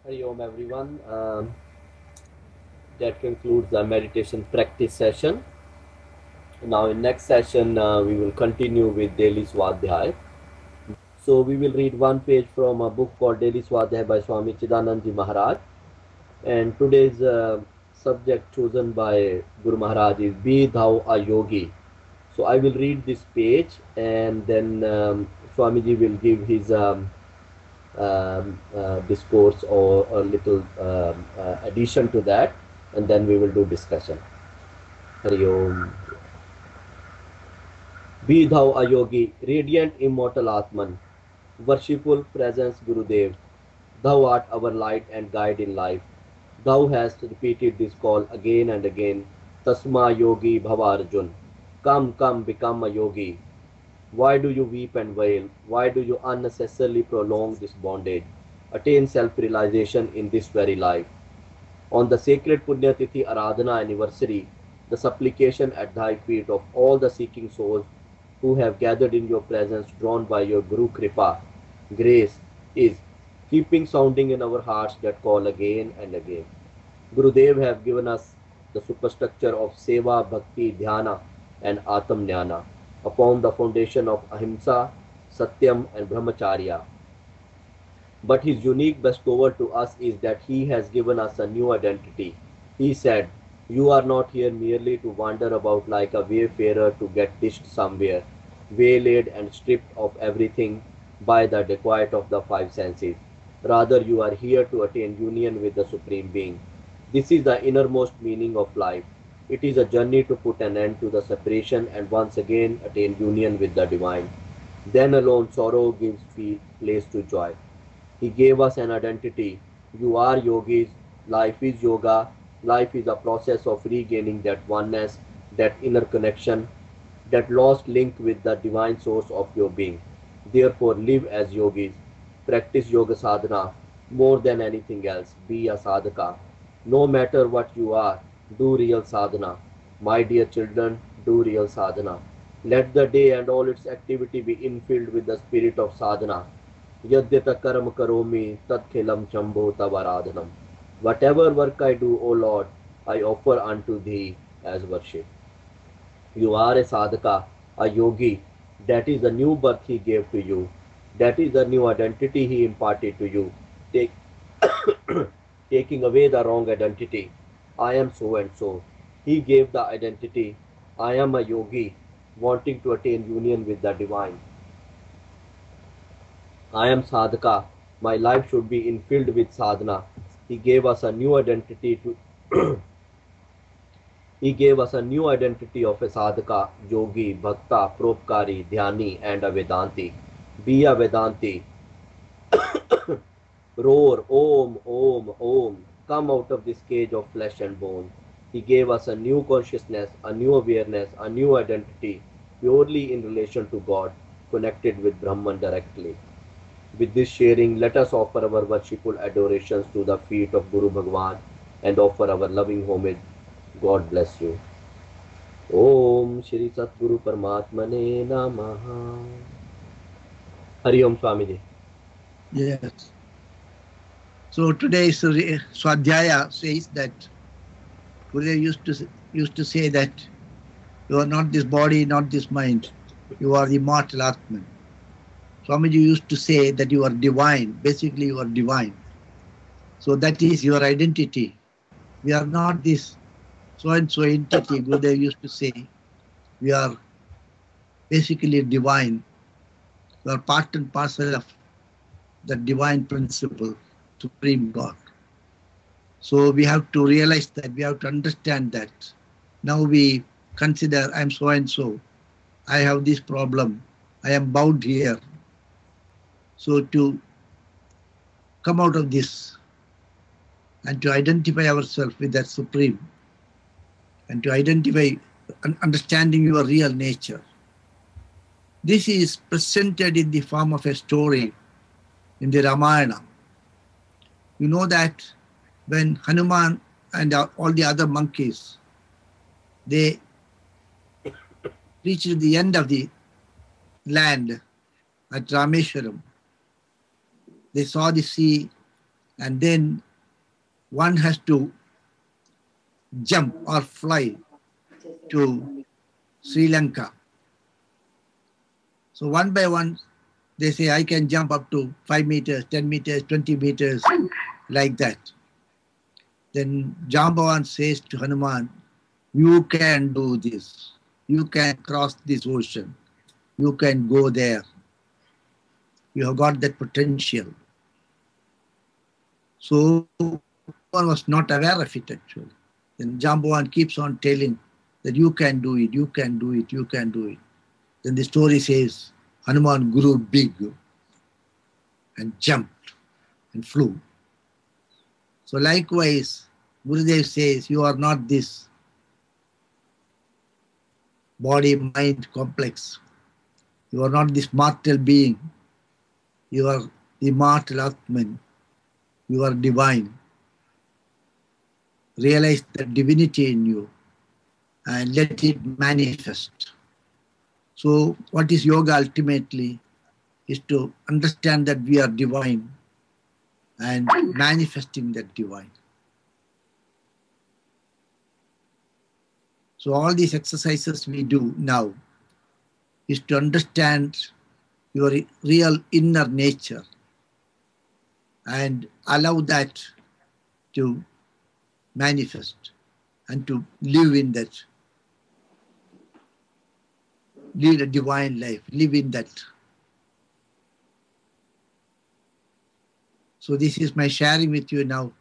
Hari Om everyone. That concludes the meditation practice session. Now in next session we will continue with daily Swadhyay. So we will read one page from a book called Daily Swadhyay by Swami Chidanand Maharaj. And today's subject chosen by Guru Maharaj is Be Thou a Yogi. So I will read this page and then Swamiji will give his discourse or a little addition to that, and then we will do discussion. Hari Om. Be thou a yogi, radiant immortal Atman, worshipful presence Gurudev. Thou art our light and guide in life. Thou hast repeated this call again and again. Tasma yogi bhava Arjun. Come, come, become a yogi. Why do you weep and wail? Why do you unnecessarily prolong this bondage? Attain self-realization in this very life. On the sacred Punyatithi Aradhana anniversary, the supplication at thy feet of all the seeking souls who have gathered in your presence drawn by your Guru Kripa, grace, is keeping sounding in our hearts that call again and again. Gurudev have given us the superstructure of Seva, Bhakti, Dhyana and Atam Jnana upon the foundation of Ahimsa, Satyam and Brahmacharya. But his unique bestowal to us is that he has given us a new identity. He said, you are not here merely to wander about like a wayfarer to get dished somewhere, waylaid and stripped of everything by the dacoit of the five senses. Rather, you are here to attain union with the Supreme Being. This is the innermost meaning of life. It is a journey to put an end to the separation and once again attain union with the Divine. Then alone sorrow gives place to joy. He gave us an identity. You are yogis. Life is yoga. Life is a process of regaining that oneness, that inner connection, that lost link with the divine source of your being. Therefore, live as yogis. Practice yoga sadhana more than anything else. Be a sadhaka. No matter what you are, do real sadhana. My dear children, do real sadhana. Let the day and all its activity be infilled with the spirit of sadhana. Yadyata karam karomi tat khilam chambho tavaradhanam. Whatever work I do, O Lord, I offer unto thee as worship. You are a sadhaka, a yogi. That is the new birth he gave to you. That is the new identity he imparted to you. Take, taking away the wrong identity. I am so and so. He gave the identity. I am a yogi, wanting to attain union with the divine. I am sadhaka. My life should be infilled with sadhana. He gave us a new identity to He gave us a new identity of a sadhaka, yogi, bhakta, propkari, dhyani and a Vedanti. Be a Vedanti. Roar, Om, Om, Om. Come out of this cage of flesh and bone. He gave us a new consciousness, a new awareness, a new identity, purely in relation to God, connected with Brahman directly. With this sharing, let us offer our worshipful adorations to the feet of Guru Bhagwan and offer our loving homage. God bless you. Om Shri Satguru Paramatmane Namaha. Hari Om Swamiji. Yes. So today's Swadhyaya says that Gurudev used to say that you are not this body, not this mind. You are the immortal Atman. Swamiji used to say that you are divine. Basically, you are divine. So that is your identity. We are not this so-and-so entity. Gurudev used to say, we are basically divine. We are part and parcel of the divine principle, Supreme God. So we have to realize that, we have to understand that. Now we consider, I am so-and-so, I have this problem, I am bound here. So to come out of this and to identify ourselves with that Supreme and to identify understanding your real nature. This is presented in the form of a story in the Ramayana. You know that when Hanuman and all the other monkeys, they reached the end of the land at Rameshwaram, they saw the sea And then one has to jump or fly to Sri Lanka. So one by one, they say, I can jump up to 5 meters, 10 meters, 20 meters, like that. Then Jambavan says to Hanuman, you can do this. You can cross this ocean. You can go there. You have got that potential. So one was not aware of it actually. Then Jambavan keeps on telling that you can do it, you can do it, you can do it. Then the story says Hanuman grew big and jumped and flew. So likewise, Gurudev says, you are not this body-mind complex. You are not this mortal being. You are the immortal Atman. You are divine. Realize the divinity in you and let it manifest. So what is yoga ultimately is to understand that we are divine and manifesting that divine. So all these exercises we do now is to understand your real inner nature and allow that to manifest and to live in that, lead a divine life, live in that. So this is my sharing with you now.